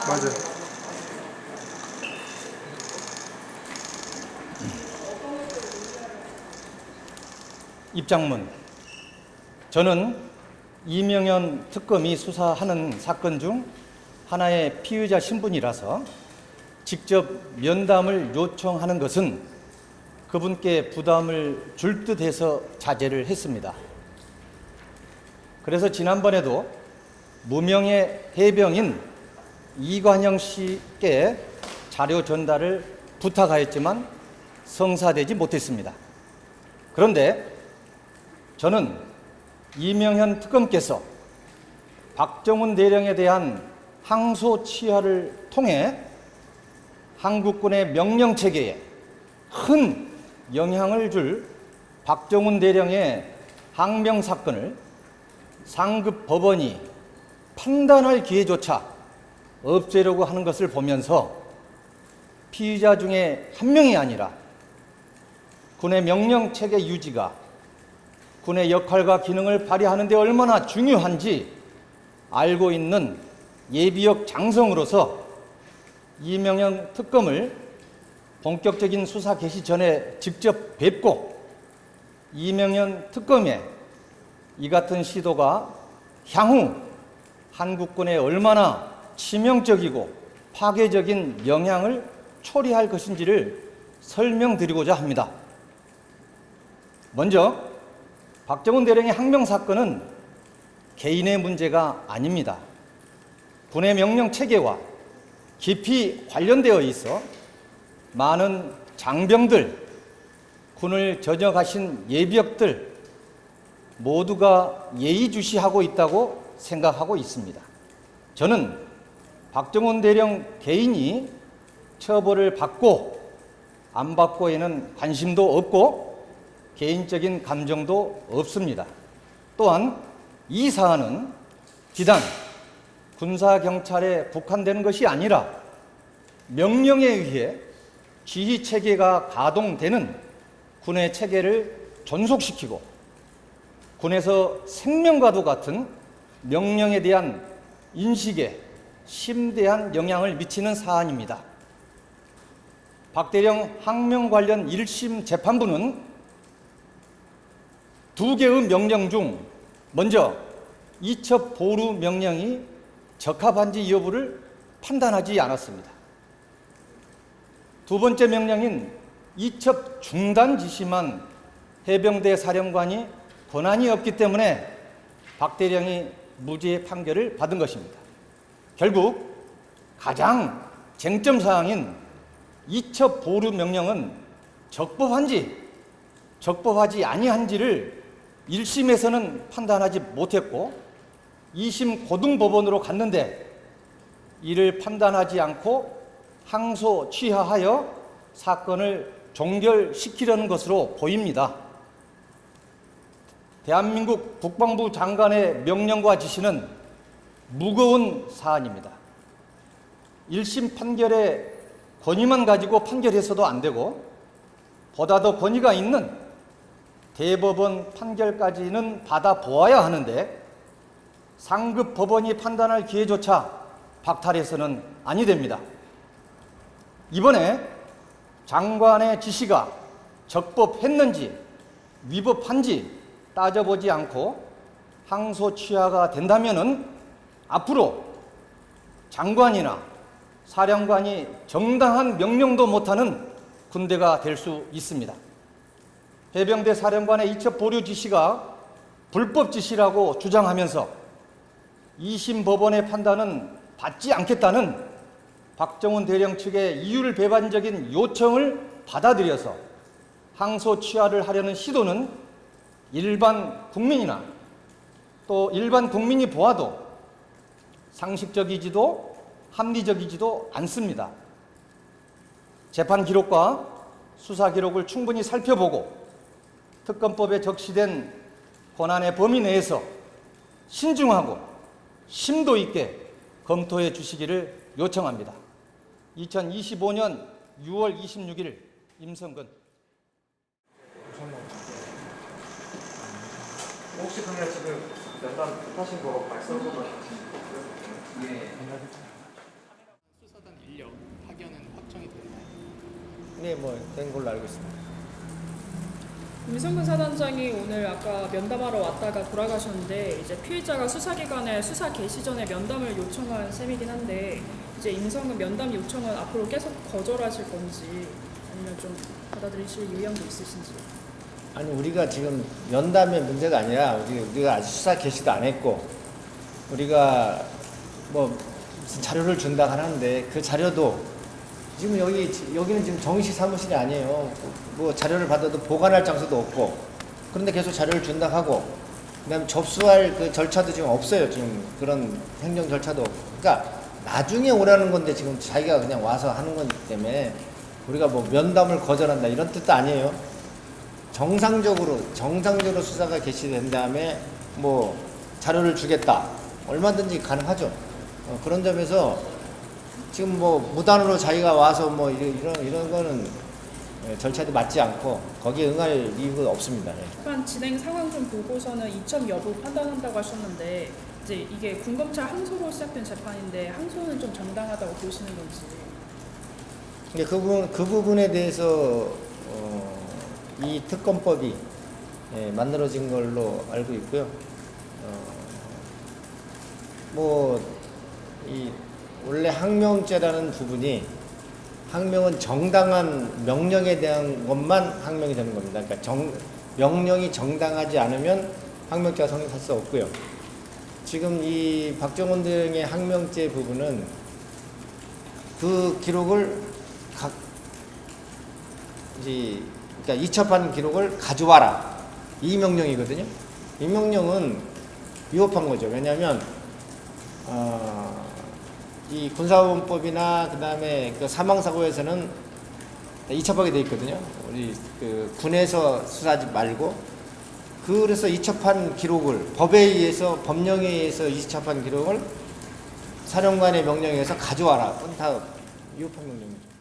맞아요. 입장문. 저는 이명현 특검이 수사하는 사건 중 하나의 피의자 신분이라서 직접 면담을 요청하는 것은 그분께 부담을 줄 듯해서 자제를 했습니다. 그래서 지난번에도 무명의 해병인 이관영 씨께 자료 전달을 부탁하였지만 성사되지 못했습니다. 그런데 저는 이명현 특검께서 박정훈 대령에 대한 항소치하를 통해 한국군의 명령체계에 큰 영향을 줄 박정훈 대령의 항명사건을 상급 법원이 판단할 기회조차 없애려고 하는 것을 보면서 피의자 중에 한 명이 아니라 군의 명령체계 유지가 군의 역할과 기능을 발휘하는 데 얼마나 중요한지 알고 있는 예비역 장성으로서 이명현 특검을 본격적인 수사 개시 전에 직접 뵙고 이명현 특검의 이 같은 시도가 향후 한국군에 얼마나 치명적이고 파괴적인 영향을 초래할 것인지를 설명드리고자 합니다. 먼저 박정훈 대령의 항명사건은 개인의 문제가 아닙니다. 군의 명령체계와 깊이 관련되어 있어 많은 장병들, 군을 전역하신 예비역들 모두가 예의주시하고 있다고 생각하고 있습니다. 저는 박정훈 대령 개인이 처벌을 받고 안 받고에는 관심도 없고 개인적인 감정도 없습니다. 또한 이 사안은 비단 군사경찰에 국한되는 것이 아니라 명령에 의해 지휘체계가 가동되는 군의 체계를 존속시키고 군에서 생명과도 같은 명령에 대한 인식에 심대한 영향을 미치는 사안입니다. 박 대령 항명 관련 1심 재판부는 두 개의 명령 중 먼저 이첩 보루 명령이 적합한지 여부를 판단하지 않았습니다. 두 번째 명령인 이첩 중단 지시만 해병대 사령관이 권한이 없기 때문에 박 대령이 무죄 판결을 받은 것입니다. 결국 가장 쟁점 사항인 이첩 보루 명령은 적법한지 적법하지 아니한지를 1심에서는 판단하지 못했고 2심 고등법원으로 갔는데 이를 판단하지 않고 항소 취하하여 사건을 종결시키려는 것으로 보입니다. 대한민국 국방부 장관의 명령과 지시는 무거운 사안입니다. 1심 판결의 권위만 가지고 판결해서도 안 되고 보다 더 권위가 있는 대법원 판결까지는 받아보아야 하는데 상급 법원이 판단할 기회조차 박탈해서는 아니 됩니다. 이번에 장관의 지시가 적법했는지 위법한지 따져보지 않고 항소 취하가 된다면은 앞으로 장관이나 사령관이 정당한 명령도 못하는 군대가 될 수 있습니다. 해병대 사령관의 이첩 보류 지시가 불법 지시라고 주장하면서 2심 법원의 판단은 받지 않겠다는 박정훈 대령 측의 이율배반적인 요청을 받아들여서 항소 취하를 하려는 시도는 일반 국민이나 또 일반 국민이 보아도 상식적이지도 합리적이지도 않습니다. 재판 기록과 수사 기록을 충분히 살펴보고 특검법에 적시된 권한의 범위 내에서 신중하고 심도 있게 검토해 주시기를 요청합니다. 2025년 6월 26일 임성근. 혹시 그러면 지금 면담 하신 거 발설보다 하신 거예요? 수사단 인력 파견은 확정이 됐나요? 네, 뭐 된 걸로 알고 있습니다. 임성근 사단장이 오늘 아까 면담하러 왔다가 돌아가셨는데 이제 피의자가 수사기관에 수사 개시 전에 면담을 요청한 셈이긴 한데 이제 임성근 면담 요청은 앞으로 계속 거절하실 건지 아니면 좀 받아들이실 의향도 있으신지. 아니 우리가 지금 면담의 문제가 아니라 우리가 아직 수사 개시도 안 했고 우리가 뭐 무슨 자료를 준다 하는데 그 자료도 지금 여기는 지금 정식 사무실이 아니에요. 뭐 자료를 받아도 보관할 장소도 없고 그런데 계속 자료를 준다 하고 그다음에 접수할 그 절차도 지금 없어요. 지금 그런 행정 절차도 없고 그러니까 나중에 오라는 건데 지금 자기가 그냥 와서 하는 거기 때문에 우리가 뭐 면담을 거절한다 이런 뜻도 아니에요. 정상적으로 수사가 개시된 다음에 뭐 자료를 주겠다 얼마든지 가능하죠. 그런 점에서 지금 뭐 무단으로 자기가 와서 뭐 이런 거는 절차도 맞지 않고 거기에 응할 이유가 없습니다. 재판 진행 상황 좀 보고서는 이첩 여부 판단한다고 하셨는데 이제 이게 군검찰 항소로 시작된 재판인데 항소는 좀 정당하다고 보시는 건지. 근데 그 부분에 대해서 이 특검법이 만들어진 걸로 알고 있고요. 원래 항명죄라는 부분이 항명은 정당한 명령에 대한 것만 항명이 되는 겁니다. 그러니까 명령이 정당하지 않으면 항명죄가 성립할 수 없고요. 지금 이 박정원 등의 항명죄 부분은 그 기록을 그러니까 이첩한 기록을 가져와라 이 명령이거든요. 이 명령은 위법한 거죠. 왜냐하면 이 군사법원법이나 그다음에 그 사망사고에서는 이첩하게 돼 있거든요. 우리 그 군에서 수사하지 말고 그래서 이첩한 기록을 법에 의해서 법령에 의해서 이첩한 기록을 사령관의 명령에 의해서 가져와라. 그건 다 위법한 명령입니다.